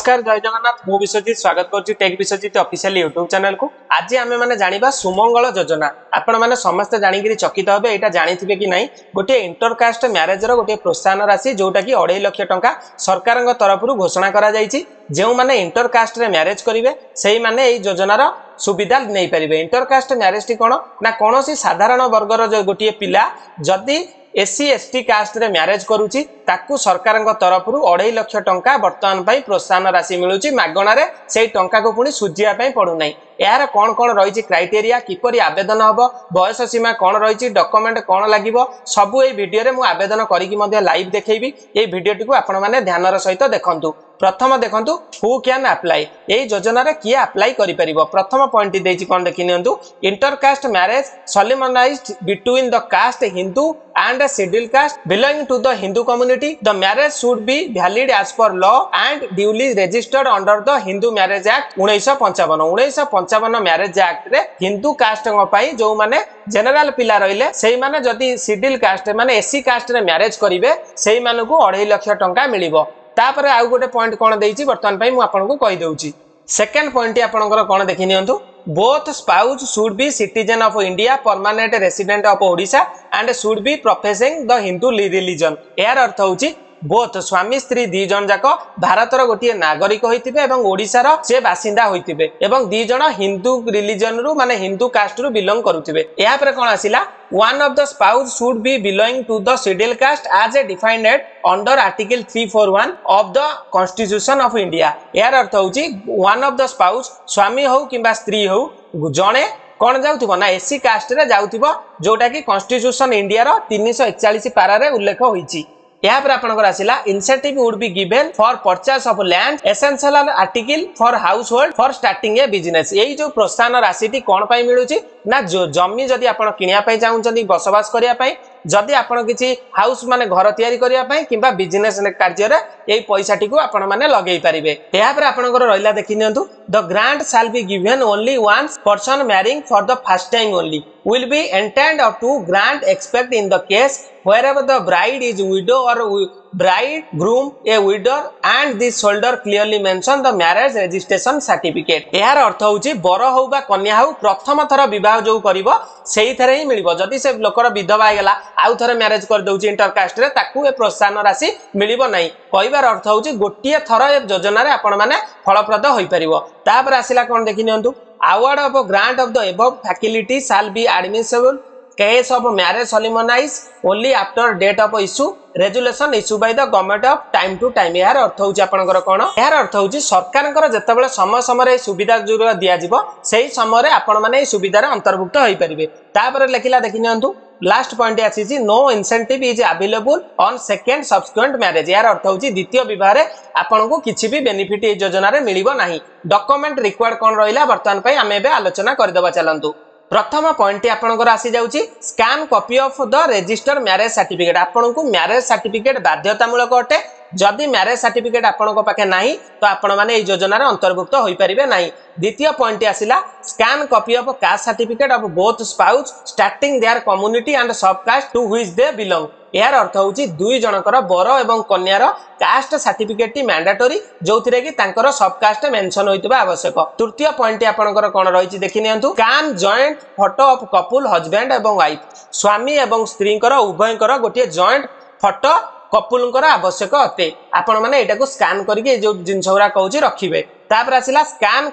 नमस्कार जय जगन्नाथ मु विश्वजीत स्वागत करुच्ची tech Biswajit official YouTube channel को। आज आम मैंने जाना सुमंगल योजना आपण मैंने समस्ते जानिक चकित हे यहाँ जानी कि नहीं गोटे इंटरकास्ट मैरेज गोटे प्रोत्साहन राशि जोटा कि 2.5 लाख टंका सरकार तरफ घोषणा करा जो मैंने इंटरकास्ट मैरेज करेंगे से मैंने योजनार सुविधा नहीं पारे। इंटरकास्ट मैरेज टी कौन ना कौन साधारण वर्गर गोटे पिला जदि एससी एसटी कास्ट रे मैरेज करूची ताकू सरकार तरफ 2.5 लाख टंका वर्तमान प्रोत्साहन राशि मिलूची मागणारे से टंका को पुणी सुझिया पड़ूना। यार कौन कौन रही क्राइटेरिया किपरि आवेदन हम बयस सीमा कौन रही डॉक्यूमेंट कौन लगे सबू ये वीडियो मु आवेदन करी लाइव देखी ये वीडियो टी आपण मैंने ध्यान सहित देखु। प्रथम देखु हु कैन अप्लाई ये योजना रे किए अप्लाई करि परिबो। प्रथम पॉइंट देछि कोन देखि नियंतु intercaste marriage solemnised between the caste Hindu and a scheduled caste belonging to the Hindu community. The marriage should be valid as per law and duly registered under the Hindu Marriage Act 1955 marriage act रे Hindu cast जो माने general पिला रहिले से माने जदि schedule caste माने SC caste रे मैरेज करिवे से मानकु 2.5 लाख टंका मिलिबो। तापर आउ गोटे पॉइंट कोन देइछि वर्तमान पई मु आपनको कहि देउछि। सेकंड पॉइंट आपनकर कोन देखि नियंतु both spouse should be citizen of India, permanent resident of Odisha and should be professing the Hindu religion। यार अर्थ होची बोथ स्वामी स्त्री दी जन जाक भारतर गोटे नागरिक होइतिबे एवं ओडिशार से बासिंदा होइतिबे एवं दी जन हिंदू रिलीजन रु माने हिंदू कास्ट रु बिलोंग करूतिबे। या पर कोन आसिला one of the spouse should be belonging to the scheduled caste as a defined under article 341 of the constitution of India। यार अर्थ होची one of the spouse स्वामी हो किंबा स्त्री हो जणे कौन जाउथिबो ना एससी कास्ट रे जाउथिबो जोटा कि कॉन्स्टिट्यूशन इंडिया रो 341 पारा रे उल्लेख होईची। यहाँ पर आपनकर आसिला incentive would be given for purchase of land essential article for household for starting a business. यही जो प्रोत्साहन राशि टी कौन पाई मिलुची ना जो जमी जदि आपण किनिया पाई चाहुचंदी बसवास करिया पाई जदि आपण किछि हाउस माने घर तयारी करिया पाई किबा बिजनेस कार्य रे एई पैसा टी को आपण माने लगेई परिबे। यहाँ पर आपनकर रहिला देखि नियंतु the grant shall be given only once person marrying for the first time only will be entitled to grant except in the case wherever the bride is widow or bridegroom a widower and this holder clearly mention the marriage registration certificate। यार अर्थ होची बर हो बा कन्या हो प्रथम थर विवाह जो करिवो सेही थरे ही मिलिबो। जदि से लोकर विधवा गेला आउ थरे मैरिज कर दउची इंटरकास्ट रे ताकू ए प्रोत्साहन राशि मिलिबो नाही। कहबार अर्थ होची गोटिए थर ए योजना रे आपण माने फलप्रद होई परिबो। तापर आसिला कोन देखि नियंतु award of a grant of the above faculty shall be admissible case of marriage solemnized only after date of issue resolution issued by the government of time to time। यार अर्थ होची आपनकर कोन यार अर्थ होची सरकारनकर जतबेले समय समय सुविधा जुर दिया जिवो सेही समय रे आपण माने सुविधा रे अंतर्भुक्त होई परिबे। तापर लेखिला देखि नियंतु लास्ट पॉइंट आसी no incentive is available on second subsequent marriage. यार अर्थ होची द्वितीय विवाह रे आपन को किछि भी बेनिफिट ए योजना रे मिलिबो नाही। डॉक्यूमेंट रिक्वायर्ड कोन रहिला वर्तमान पई आमे बे आलोचना करदेबा चलंतु। प्रथम पॉइंट आपनकर आसी जाउची scan copy of the registered marriage certificate. आपन को मैरेज सर्टिफिकेट बाध्यतामूलक अटे जदि मैरेज सर्टिफिकेट आपण पाखे नाही तो आपण माने ए योजना रे अंतर्भुक्त होई परिबे नाही। द्वितीय पॉइंट आसिला scan copy of caste certificate of both spouse starting their community and sub caste to which they belong. यार अर्थ होची दुई जनकर बर एवं कन्यार कास्ट सर्टिफिकेट टी मैंडेटरी जोथिरे कि तांकर सब कास्ट मेंशन होइतबा आवश्यक। तृतीय पॉइंट आपनकर कोन रहिछि देखि नियंतु scan joint photo of couple husband एवं वाइफ स्वामी एवं स्त्रीकर उभयकर गोटे जॉइंट फोटो कपुलंकर आवश्यक अते। आपण माने एटा को स्कैन करके जो जिनसौरा कहूची रखिबे। तापर आसिला scan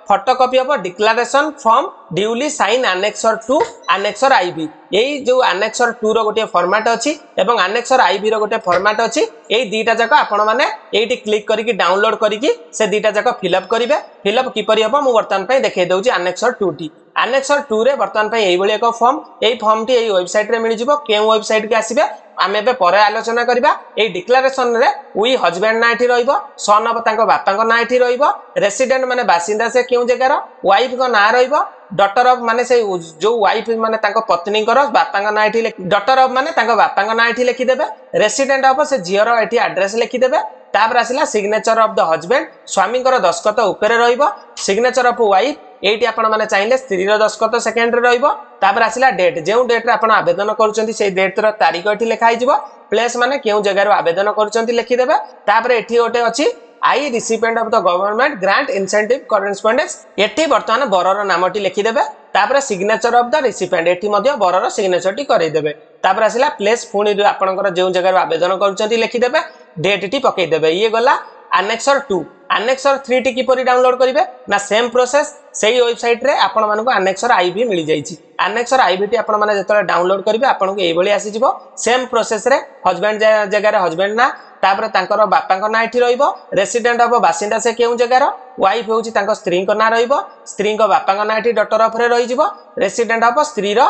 photocopy of declaration from duly sign annexure two annexure IB. यही जो एनेक्सर 2 रो गोटे फॉर्मेट अछि एवं एनेक्सर आईबी रो गोटे फॉर्मेट अछि। एई दीटा जाक आपण माने एठी क्लिक करके डाउनलोड करके से दीटा जाक फिलअप करिवे। फिलअप किपरि हबो मु वर्तमान पई देखै दउची एनेक्सर 2 टी। एनेक्सर 2 रे वर्तमान पई एई भली एक फॉर्म एई फॉर्म टी एई वेबसाइट रे मिलि जिवो। केउ वेबसाइट के आसीबे आमे बे परे आलोचना करिबा। एई डिक्लेरेशन रे वी हस्बैंड ना एठी रहइबो सन ऑफ तांको बापा को ना एठी रहइबो रेसिडेंट माने बासिंदा से केउ जगह रो वाइफ को ना रहइबो डॉटर ऑफ माने से जो वाइफ माने तांको पत्नी कर बापा का ना एठी डॉटर ऑफ माने तांको बापा का ना एठी लिखि देबे रेसिडेंट ऑफ से जियर एठी एड्रेस लिखि देबे। तापर आसिला सिग्नेचर ऑफ द हस्बैंड स्वामी कर दस्खत ऊपर रहइबो सिग्नेचर ऑफ वाइफ एटी आपण माने चाहिए स्त्री दस्खत सेकेंड रे रहइबो। तापर आसिला डेट जो डेट रे आपण आवेदन करूचंती से डेट रो तारीख एठी लिखा हिजबो प्लेस माने केउ जगह रो आवेदन करूचंती लिखि देबे। तापर एठी ओटे अछि आई recipient of the government grant incentive correspondence एठी वर्तमान बरर नामटी लिखिदेबे तापर सिग्नेचर ऑफ द रिसिपिएंट एठी मध्ये बरर सिग्नेचर टी करै देबे तापर आसिला प्लेस पुणी आपनकर जे जगह आवेदन करूछंती लिखिदेबे डेट टी पकै देबे ये गला एनेक्सर 2 एनेक्सर 3 टी किपरि डाउनलोड करिवे ना सेम प्रोसेस सेही वेबसाइट रे आपण मानको एनेक्सर आईवी मिल जाईची एनेक्सर आईवी टी आपण माने जतले डाउनलोड करिवे आपण को एई भली आसी जिवो सेम प्रोसेस रे हस्बैंड जगह रे हस्बैंड ना तापर तांकर बापांक ना एठी रहिबो रेसिडेंट ऑफ बासिंदा से केउ जगह रो वाइफ होउची तांको स्त्री को ना रहिबो स्त्री को बापांक ना एठी डॉटर ऑफ रे रहि जिवो रेसिडेंट ऑफ स्त्री रो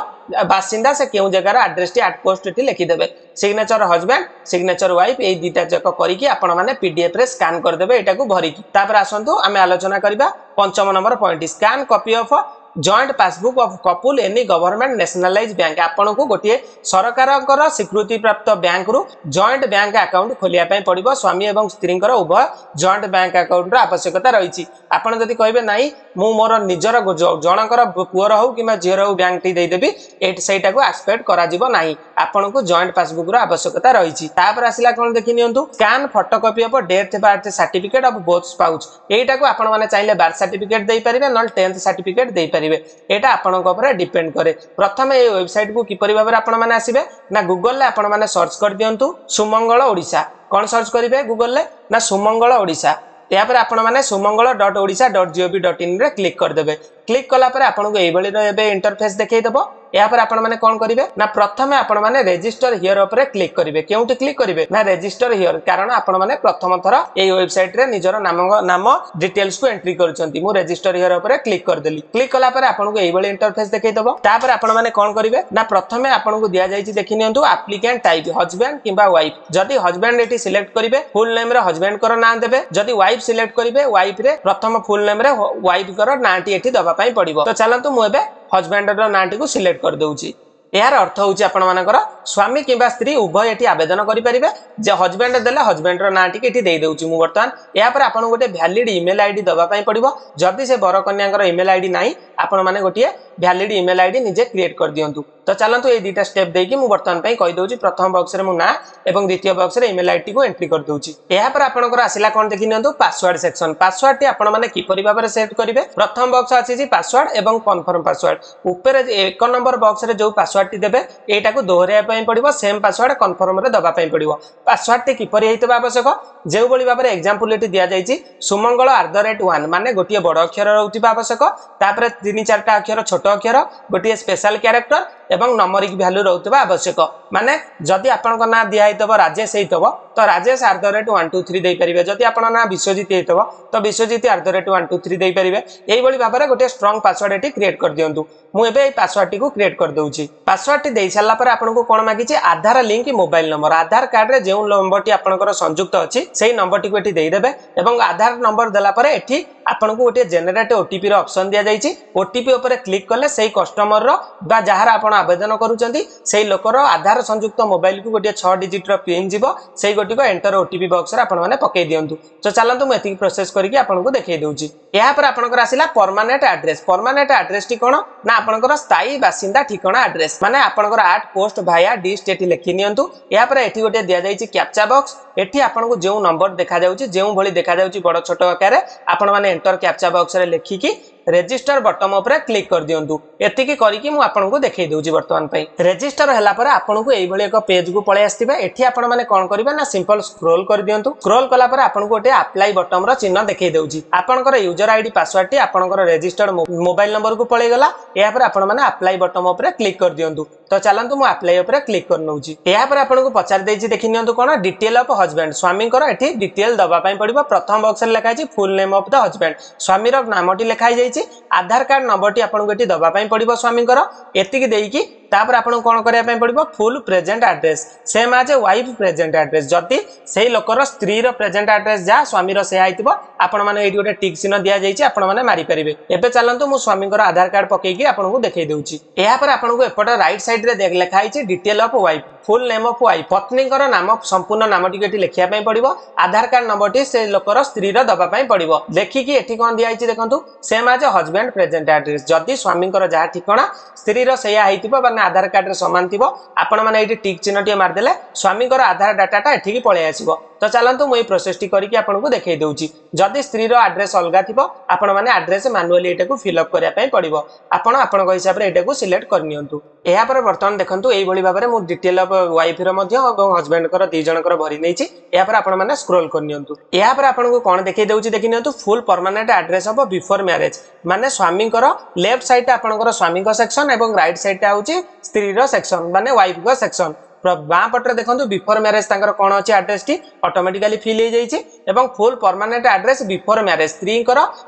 बासिंदा से केउ जगह रो एड्रेस टी एट पोस्ट टी लिखि देबे सिग्नेचर हस्बैंड सिग्नेचर वाइफ एई दीटा जक करिकि आपण माने पीडीएफ रे स्कैन कर देबे एटा को भरिकि तापर आसंतु आमे आलोचना करबा पंचम number point scan copy of joint passbook of couple any government nationalise bank आपण को गोटे सरकार स्वीकृति प्राप्त बैंक रु जॉइंट बैंक अकाउंट खोलिया पय पड़िबो स्वामी एवं स्त्री उभय जॉइंट बैंक अकाउंट रो आवश्यकता रहिछि आपण जदि कहबे नाही मु मोर निजर जनकर पुअर हो किमा झियर हो बैंक टी दे देबी एट सेटा को एक्सपेक्ट करा जिवो नाही आपण को जॉइंट पासबुक रो आवश्यकता रहिछि तापर आसिला कोन देखि नियंतु scan photocopy of death birth certificate of both spouse एटा को आपण माने चाहिले बर्थ सर्टिफिकेट देई परिबे न 10th सर्टिफिकेट देई एटा आपन को ऊपर डिपेंड करे प्रथम ए वेबसाइट को किपरि भाबरे आपन माने आसीबे ना गूगल ले आपन माने सर्च कर दियंतु सुमंगल ओडिसा कोन सर्च करिवे गूगल ले ना सुमंगल ओडिसा या पर आपण माने sumangal.odisha.gov.in रे क्लिक कर देबे क्लिक कला पर आपन को एई भली एबे इंटरफेस देखाई देबो या पर आपण माने कोन करिवे ना प्रथमे आपण माने रजिस्टर हियर ऊपर क्लिक करिवे केउटी क्लिक करिवे ना रजिस्टर हियर कारण आपण माने प्रथम थरा एई वेबसाइट रे निजर नाम डिटेल्स को एंट्री करचंती मु रजिस्टर हियर ऊपर क्लिक कर देली क्लिक कला पर आपण को एई भली इंटरफेस देखाई देबो तापर आपण माने कोन करिवे ना प्रथमे आपण को दिया जाईची देखि नियंतु एप्लिकेंट टाइप हस्बैंड किबा वाइफ जदी हस्बैंड एटी सिलेक्ट करिवे फुल नेम रे हस्बैंड कर नाम देबे जदी वाइफ सिलेक्ट करिवे वाइफ रे प्रथम फुल नेम रे वाइफ कर नाटी एटी दबा पई पड़िबो तो चलंतु मु एबे हस्बैंड रो नाटी को सिलेक्ट कर दउची यार अर्थ होची आपण मानकर स्वामी किबा स्त्री उभय एटी आवेदन करि परिबे जे हस्बैंड देले हस्बैंड रो नाटी के एटी देई दउची मु वर्तमान या पर आपण गोटे वैलिड ईमेल आईडी दबा पई पड़िबो जदी से बर कन्याकर ईमेल आईडी नाही आपण माने गोटे वैलिड ईमेल आईडी निजे क्रिएट कर दियंतु तो चलंतु ए दीटा स्टेप देकी मु वर्तमान पई कहि दउची प्रथम बॉक्स रे मु ना एवं द्वितीय बॉक्स रे ईमेल आईडी को एंट्री कर दउची या पर आपनकर आसिला कोन देखि नियंतु पासवर्ड सेक्शन पासवर्ड टी आपण माने किपरि भाबरे सेट करिवे प्रथम बॉक्स अछि जी पासवर्ड एवं कन्फर्म पासवर्ड ऊपर एक नंबर बॉक्स रे जो पासवर्ड टी देबे एटा को दोहराया पई पड़िबो सेम पासवर्ड कन्फर्म रे दबा पई पड़िबो पासवर्ड टी किपरि हेतबा आवश्यक जेउ बळी भाबरे एग्जांपल एटी दिया जाईची sumangal@1 माने गोटिए बड़ अक्षर रहउतिबा आवश्यक तापर 3-4 टा अक्षर छोट अक्षर गोटिए स्पेशल कैरेक्टर एवं नंबरिक वैल्यू रहउतिबा आवश्यक माने जदि आपन ना दिया हेतबो राजेश हेतबो तो राजेश @123 देई परिबे जदि आपन ना विश्वजीत हेतबो तो विश्वजीत @123 देई परिबे एई बळी भाबरे गोटे स्ट्रांग पासवर्ड एटी क्रिएट कर दियंतु मु एबे ए पासवर्ड टी को क्रिएट कर दउची पासवर्ड टी देई साला पर आपन को कोन मागिची आधार लिंक मोबाइल नंबर आधार कार्ड रे जेउ नंबर टी आपनकर संयुक्त अछि सेही नंबर टी को एटी देई देबे एवं आधार नंबर देला पर एठी आपन को गोटे जनरेट ओटीपी रो ऑप्शन दिया जाईची ओटीपी ऊपर क्लिक करले सेही कस्टमर रो बा जहार आपन आवेदन करूचंती सेही लोकर आधार संयुक्त मोबाइल को गोटे 6 डिजिट रो पिन जीवो सेही गोटी को एंटर ओटीपी बॉक्स रे आपन माने पकै दियंतु तो चलंतु म एथि प्रोसेस करके आपन को देखाई दउची या पर आपनकर आसिला परमानेंट एड्रेस टी कोन ना आपनकर स्थायी बासिंदा ठिकाना एड्रेस माने आपनकर आट पोस्ट भाया डी स्टेट लिखि नियंतु या पर एथि गोटे दिया जाईची कैप्चा बॉक्स एठी आपन को जेउ नंबर देखा जाउची जेउ भली देखा जाउची बड़ छोट आकार आपन माने एंटर कैप्चा बॉक्स रे लिखि की रजिस्टर बटन ऊपर क्लिक कर दियंतु एतिकी करिकि मु आपन को देखाई दउची वर्तमान पई रजिस्टर हला पर आपन को एई भली एक पेज को पळे आस्तिबे एठी आपन माने कोन करिबे ना सिंपल स्क्रॉल कर दियंतु स्क्रॉल कला पर आपन को गोटे अप्लाई बटन रो चिन्ह देखाई दउची आपनकर यूजर आईडी पासवर्ड टी आपनकर रजिस्टर्ड मोबाइल नंबर को पळे गला या पर आपन माने अप्लाई बटन ऊपर क्लिक कर दियंतु तो चलंतु मु अप्लाई ऊपर क्लिक कर नउची या पर आपन को पचार देछि देखि नियंतु कोन डिटेल ऑफ हस्बैंड स्वामी कर एठी डिटेल दबा पई पड़िबो प्रथम बॉक्स रे लिखाइ छि full name of the husband स्वामी रो नामटी लिखाइ जाई छि आधार कार्ड नंबर टी आपन को एठी दबा पई पड़िबो स्वामी कर एतिकी देइकी तापर आपन कोन करिया पई पड़िबो फुल प्रेजेंट एड्रेस सेम आज वाइफ प्रेजेंट एड्रेस जति सेही लोकर स्त्री रो प्रेजेंट एड्रेस जा स्वामी रो से आइतिबो आपन माने एठी गोटे टिक चिन्ह दिया जाई छि आपन माने मारी परिबे एबे चलंतु मु स्वामी कर आधार कार्ड पकेई की आपन को देखाई दउची एहा पर आपन को एपट राइट साइड रे देख लिखाइ छि detail of wife full name of wife पत्नी कर नाम संपूर्ण नामटी के एठी लिखिया पई पड़िबो आधार कार्ड नंबर टी से लोकर स्त्री रो दबा पई पड़िबो देखि की एठी कोन दिया छि देखंतु सेम आज हस्बैंड प्रेजेंट एड्रेस जति स्वामी कर जहा ठिकाना स्त्री रो सेया आइतिबो बा आधार कार्ड रे समान थिबो आपण माने एठी टिक चिन्ह टी मार देले स्वामी आधार डाटाटा एठी की पळे आसीबो। तो चलंतु मु ए प्रोसेस टी करिकि आपनको देखै दउची। जदि स्त्री रो एड्रेस अलगा थिबो आपण माने एड्रेस मैनुअली एटा को फिल अप करिया पय पड़िबो। आपण आपण को हिसाब रे एटा को सिलेक्ट करनियंतु। एहा पर वर्तमान देखंतु एई भली भाबरे मु डिटेल ऑफ वाइफ रो मध्ये और हस्बैंड कर दी जण कर भरि नैची। एहा पर आपण माने स्क्रॉल करनियंतु। एहा पर आपण को कोन देखै दउची देखिनियंतु full permanent address of before marriage माने स्वामी कर लेफ्ट साइड आपण कर स्वामी को सेक्शन एवं राइट साइड होची स्त्री रो सेक्शन माने वाइफ को सेक्शन। बाँ पटे देखो बिफोर मैरेज कौन अच्छी एड्रेस टी ऑटोमेटिकली फिल हो जाइए full permanent address before marriage स्त्री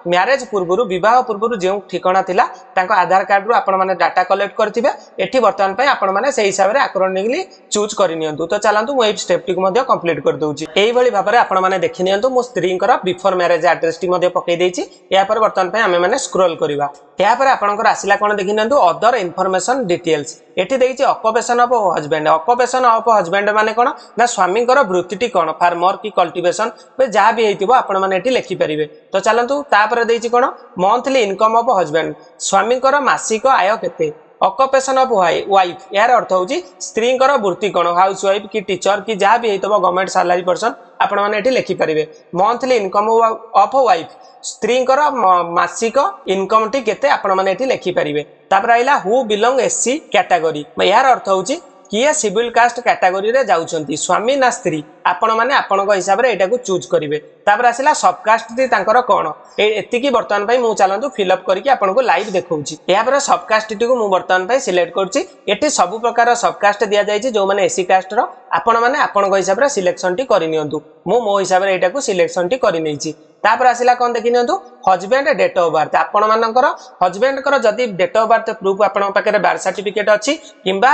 मैरेज पूर्व विवाह पूर्व जो ठिकाना थिला तांको आधार कार्ड रु आपण माने डाटा कलेक्ट करथिबे एठी वर्तमान पय आपण माने सेही हिसाब रे अकॉर्डिंगली चूज करि नियंतु। तो चलंतु मु ए स्टेप टी को मध्ये कंप्लीट कर दोउची। एही भली भाबरे आपण माने देखि नियंतु मु स्त्री बिफोर मैरेज एड्रेस टी मध्ये पकई देइची। या पर वर्तमान पय हमें माने स्क्रॉल करिवा। या पर आपनकर आसिला कोन देखि नियंतु अदर इन्फॉर्मेशन डिटेल्स एठी देइची occupation of husband. Occupation of husband माने कोन ना स्वामी वृत्ति कोन फार्मर की कल्टीवेशन जहाँ भी हेतिबो आपण माने एठी लिखि परिबे। तो चलंतु तापर देइची कोन मंथली इनकम ऑफ हस्बैंड स्वामी मासिक आय केते। ऑक्युपेशन ऑफ वाइफ यार अर्थ होची स्त्री वृत्ति कोन हाउस वाइफ की टीचर की जहाँ भी हेतिबो गवर्नमेंट सैलरी पर्सन आपण माने एठी लिखि परिबे। मंथली इनकम ऑफ वाइफ स्त्री मासिक इनकम टी केते आपण माने एठी लिखि परिबे। तापर आइला हु बिलोंग एससी कैटेगरी यार अर्थ होची किए सिविल कास्ट कैटेगरी रे जाउछंती स्वामी ना स्त्री आपण माने आपण को हिसाब रे एटा को चूज करिवे। तापर आसिला सबकास्ट टी तांकर कोन एति की वर्तमान पय मु चलंतु फिल अप करके आपण को लाइव देखौची। या पर सबकास्ट टी को मु वर्तमान पय सिलेक्ट करची। एटी सब प्रकार सबकास्ट दिया जायछि जो माने एसी कास्ट रो आपण माने आपण को हिसाब रे सिलेक्शन टी करि नियंतु। मु मो हिसाब रे एटा को सिलेक्शन टी करि नैछि। तापर आसिला कोन देखि नियंतु हस्बैंड डेट ऑफ बर्थ आपण मानकर हस्बैंड कर जदी डेट ऑफ बर्थ प्रूफ आपण पाके बर्थ सर्टिफिकेट अछि किंबा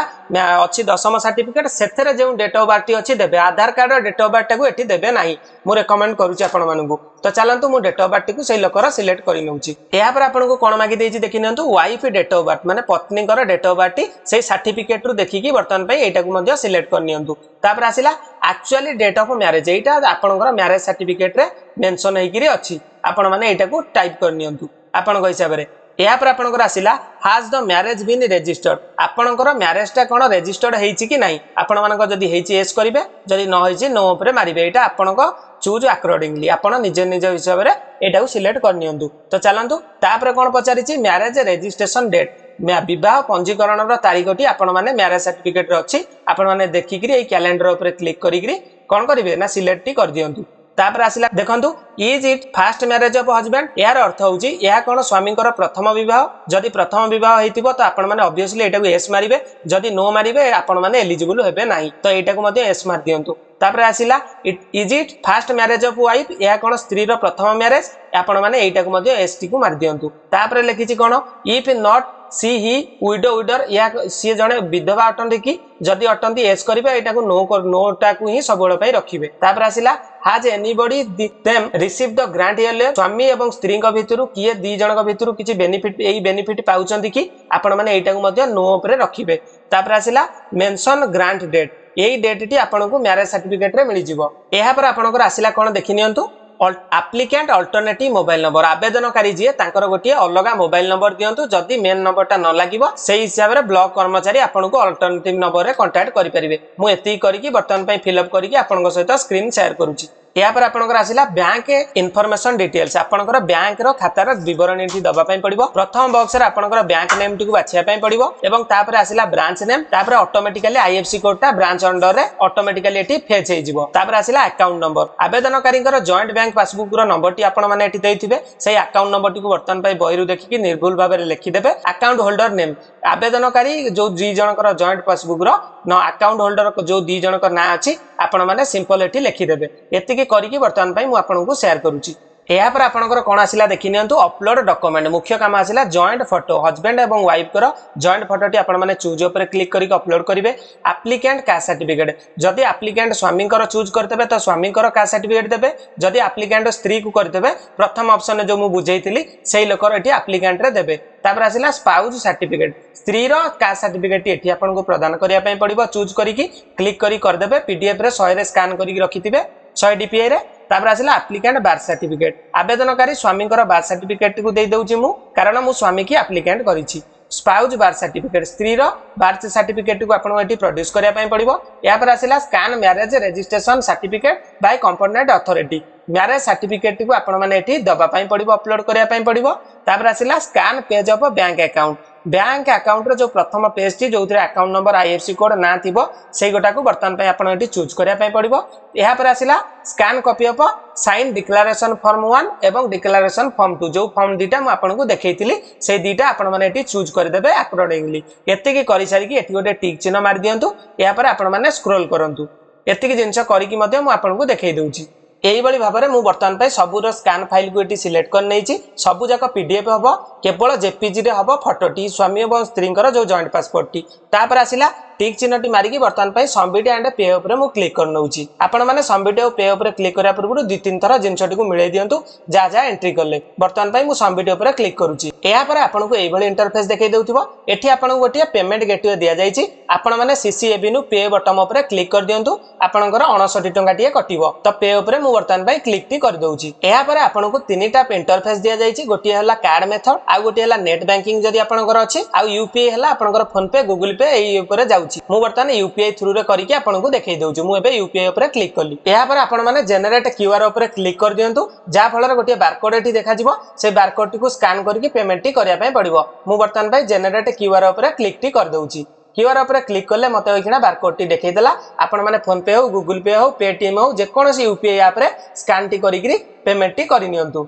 अछि दशम सर्टिफिकेट सेथरे जे डेट ऑफ बर्थ अछि देबे। Aadhaar card date of birth को एठी देबे नाही मु रेकमेंड करूची आपण मानकु। तो चलंतु मु डेट ऑफ बर्थ को सही लोकर सिलेक्ट करि नउची। एहा पर आपण को कोन मागी देछि देखि नियंतु वाइफ डेट ऑफ बर्थ माने पत्नी कर डेट ऑफ बर्थ सही सर्टिफिकेट रु देखि की वर्तमान पय एटा को मध्ये सिलेक्ट कर नियंतु। तापर आसिला एक्चुअली डेट ऑफ मैरिज एटा आपनकर मैरिज सर्टिफिकेट रे मेंशन हेकिरी अछि आपण माने एटा को टाइप कर नियंतु आपण को हिसाब रे। या पर आपनकर आसिला has the marriage been registered आपनकर मैरिज टा कोन रजिस्टर्ड हेछि कि नाही आपण मानक जदी हेछि यस करिवे जदी न हेछि नो ऊपर मारिवे। एटा आपनक चूज अकॉर्डिंगली आपण निज निज हिसाब रे एटा को सिलेक्ट कर नियंतु। तो चलंतु तापर कोन पचारिछि मैरिज रजिस्ट्रेशन डेट विवाह पंजीकरण रो तारीखटी आपण माने मैरिज सर्टिफिकेट रे अछि आपण माने देखिकरी ए कैलेंडर ऊपर क्लिक करिकरी कोन करिवे ना सिलेक्ट टी कर दियंतु। तापर आसिला देखंतु is it first marriage of husband यार अर्थ होची या कोन स्वामी प्रथम विवाह जदि प्रथम विवाह हेतिबो तो आपण माने ऑब्वियसली एटा को एस मारिबे जदि नो मारिबे आपण माने एलिजिबल हेबे नाही तो एटा को मध्ये एस मार दियंतु। तापर आसिला is it first marriage of wife या कोन स्त्री रो प्रथम मैरिज आपण माने एटा को मध्ये एस टी को मार दियंतु। तापर लिखिछि कोन if not she he widow widower या सी जने विधवा अटंती कि जदि अटंती एस करिबे एटा को नोटा को ही सबोळ पय रखिबे। तापर आसिला has anybody them receive the grant early स्वामी एवं स्त्री को भितरु किए दी जन को भितरु किछि बेनिफिट एई बेनिफिट पाउचंती कि आपण माने एटा को मध्ये नो ऊपर रखिबे। तापर आसिला मेंशन ग्रांट डेट एई डेट टी आपण को मैरिज सर्टिफिकेट रे मिलि जिवो। एहा पर आपनकर आसिला कोन देखि नियंतु एप्लिकेंट अल्टरनेटिव मोबाइल नंबर आवेदनकारी जी तांकर गोटे अलग मोबाइल नंबर दियंतु जदि मेन नंबरटा न लागिबो सेही हिसाब रे ब्लॉक कर्मचारी आपन को अल्टरनेटिव नंबर रे कांटेक्ट करि परिबे। मु एति करिकि वर्तमान पय फिल अप करिकि आपन सहित स्क्रीन शेयर करूची। या पर आपनकर आसिला बैंक इन्फॉर्मेशन डिटेल्स आपनकर बैंक रो खातार विवरणी टी दबा पय पड़िबो। प्रथम बॉक्स रे आपनकर बैंक नेम टी को बाछिया पय पड़िबो एवं तापर आसिला ब्रांच नेम तापर ऑटोमेटिकली आईएफसी कोड ता ब्रांच अंडर रे ऑटोमेटिकली एटी फेच हे जिवो। तापर आसिला अकाउंट नंबर आवेदनकारी जॉइंट बैंक पासबुक रो नंबर टी आपण माने एटी देइथिबे सेही अकाउंट नंबर टी को वर्तमान पय बहिरु देखि कि निर्भुल भाबे लिखि देबे। अकाउंट होल्डर नेम आवेदनकारी जो दी जनकर जॉइंट पासबुक रो न अकाउंट होल्डर जो दी जनकर ना अछि आपण माने सिंपल एटी लिखि देबे। एति करिकि वर्तमान पय मु आपनको शेयर करूची। एहा पर आपनकर कोन आसिला देखि नियंतु अपलोड डॉक्यूमेंट मुख्य काम आसिला जॉइंट फोटो हस्बैंड एवं वाइफ कर जॉइंट फोटो टी आपण माने चूज ऊपर क्लिक करिक अपलोड करिवे। एप्लिकेंट कास्ट सर्टिफिकेट जदि एप्लिकेंट स्वामी कर चूज करतेबे तो स्वामी कर कास्ट सर्टिफिकेट देबे जदि एप्लिकेंट स्त्री को करतेबे प्रथम ऑप्शन जो मु बुझैतिली सेही लोकर एटी एप्लिकेंट रे देबे। तापर आसिला स्पाउस सर्टिफिकेट स्त्री रो कास्ट सर्टिफिकेट एठी आपण को प्रदान करिया पय पड़िबो चूज करिकि क्लिक करि कर देबे पीडीएफ रे 100 रे स्कैन करिकि रखिथिबे 100 डीपीआई रे। तापर आसिला एप्लिकेंट बर्थ सर्टिफिकेट आवेदनकारी स्वामी कर बर्थ सर्टिफिकेट को दे दउची मु कारण मु स्वामी की एप्लिकेंट करिछि। स्पाउज बार्थ सर्टिफिकेट स्त्री रो बार्थ सर्टिफिकेट को आपन एटी प्रोड्यूस करिया पई पड़िबो। या पर आसिला scan marriage registration certificate by competent authority marriage certificate को आपण माने एटी दबा पई पड़िबो अपलोड करिया पई पड़िबो। तापर आसिला scan page of bank account रो जो प्रथम पेज टी जो अकाउंट नंबर आईएफसी कोड ना थिबो सेई गोटा को बर्तन पे आपण एटी चूज करिया पई पड़िबो। या पर आसिला scan copy of sign declaration form 1 एवं डिक्लेरेशन फॉर्म 2 जो फॉर्म दीटा मु आपन को देखैतिली से दीटा आपण माने एटी चूज कर देबे अकॉर्डिंगली। एते की करि सारी की एटी गोटे टिक चिन्ह मार दियंतु। या पर आपण माने स्क्रॉल करंतु एते की जिंस करि की मध्ये मु आपन को देखै दउची। एही बळी भाबरे मु वर्तमान पे सबुर स्कैन फाइल को एटी सिलेक्ट कर नैची सबु जाक पीडीएफ हबो केवल जेपीजी रे हबो फोटोटी स्वामी और स्त्री जो जॉइंट पासपोर्ट टी। तापर आसिला टिक चिन्हटी मारिकी वर्तमान पे सबमिट एंड पे ऊपर मु क्लिक कर नउची। आपण माने सबमिट और पे ऊपर क्लिक करिया पूर्व 2-3 थर जिंसटी को मिलै दियंतु जा जा एंट्री करले। वर्तमान पे मु सबमिट ऊपर क्लिक करूची। एया पर आपण को एही बळी इंटरफेस देखाई देउथिबो। एठी आपण को गोटिया पेमेंट गेटवे दिया जाईची। आपण माने सीसी एवेन्यू पे बटन ऊपर क्लिक कर दियंतु आपणकर 59 टंका टिए कटिबो। तो पे ऊपर मु वर्तमान पे क्लिक टी कर दउची। एया पर आपण को तीनटा इंटरफेस दिया जाईची। गोटिया हला कार्ड मेथड आ गोटिया हला नेट बैंकिंग जदी आपणकर अछि आ यूपीआई हला आपणकर फोन पे गूगल पे एही ऊपर जाउची। मु वर्तमान यूपीआई थ्रू रे करिके आपन को देखाई दउची। मु एबे यूपीआई ऊपर क्लिक करली। एहा पर आपण माने जनरेट क्यूआर ऊपर क्लिक कर दियंतु जा फल गोटे बारकोड एठी देखा जिवो से बारकोड को स्कैन करके पेमेंट टी करिया पय पड़िबो। मु वर्तमान भाई जनरेट क्यूआर ऊपर क्लिक टी कर दउची। क्यूआर ऊपर क्लिक करले मते ओइखिना बारकोड टी देखाई देला। आपण माने फोन पे हो गूगल पे हो पेटीएम हो जे कोनोसी यूपीआई ऐप रे स्कैन टी करिकरी पेमेंट टी करि नियंतु।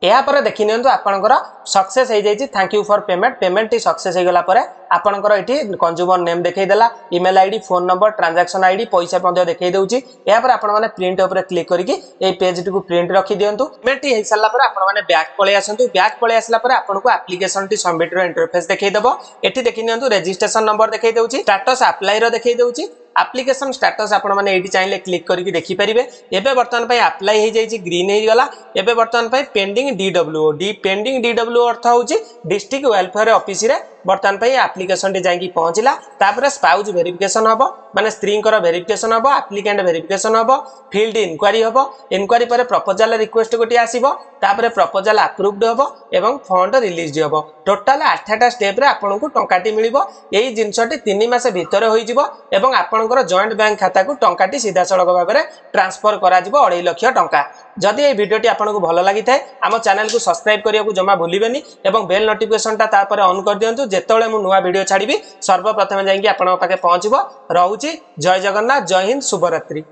एहा पर देखि नियंतु आपनकर सक्सेस हो जाइछि। थैंक यू फॉर पेमेंट टी सक्सेस हो गला पर आपनकर एठी कंज्यूमर नेम देखाई देला email ID phone number transaction ID पैसा मध्ये देखाई दउछि। एहा पर आपण माने प्रिंट ऊपर क्लिक करिकि ए पेज टी को प्रिंट रखि दियंतु। पेमेंट टी हे सल्ला पर आपण माने बैक पळे आसंतु। बैक पळे आसला पर आपण को एप्लीकेशन टी सबमिट रो इंटरफेस देखाई देबो। एठी देखि नियंतु रजिस्ट्रेशन नंबर देखाई दउछि स्टेटस अप्लाई रो देखाई दउछि। एप्लीकेशन स्टेटस आपण माने एठी चाहिले क्लिक करके देखि परिबे। एबे वर्तमान पय अप्लाई हे जाइछि ग्रीन हे गला। एबे वर्तमान पय पेंडिंग डीडब्ल्यूओ पेंडिंग डीडब्ल्यूओ अर्थ होछि डिस्ट्रिक्ट वेलफेयर ऑफिस रे वर्तमान पय एप्लीकेशन टी जाईकी पहुंचला। तापर स्पाउज वेरिफिकेशन हबो माने स्त्रींकर वेरिफिकेशन हबो एप्लीकेंट वेरिफिकेशन हबो फील्ड इंक्वायरी हबो। इंक्वायरी पर प्रपोजल रिक्वेस्ट गोटी आसीबो तापर प्रपोजल अप्रूव्ड हबो एवं फंड रिलीज हबो। टोटल 8टा स्टेप रे आपन को टंकाटी मिलिबो। एही जिंसटी 3 मास भितर होई जिवो एवं आपनकर जॉइंट बैंक खाता को टंकाटी सीधा सड़क भाबरे ट्रांसफर करा जिवो 2.5 लाख टंका। जदि ए वीडियोटी आपन को भलो लागि थाए हम चैनल को सब्सक्राइब करिया को जमा भूलिबेनी एवं बेल नोटिफिकेशन ता तापर ऑन कर दियंतु जेतोळे मु नुवा वीडियो छाड़ीबी सर्वप्रथम जाईकी आपन पाके पहुंचबो। रहूची जय जगन्नाथ जय हिंद शुभरात्रि।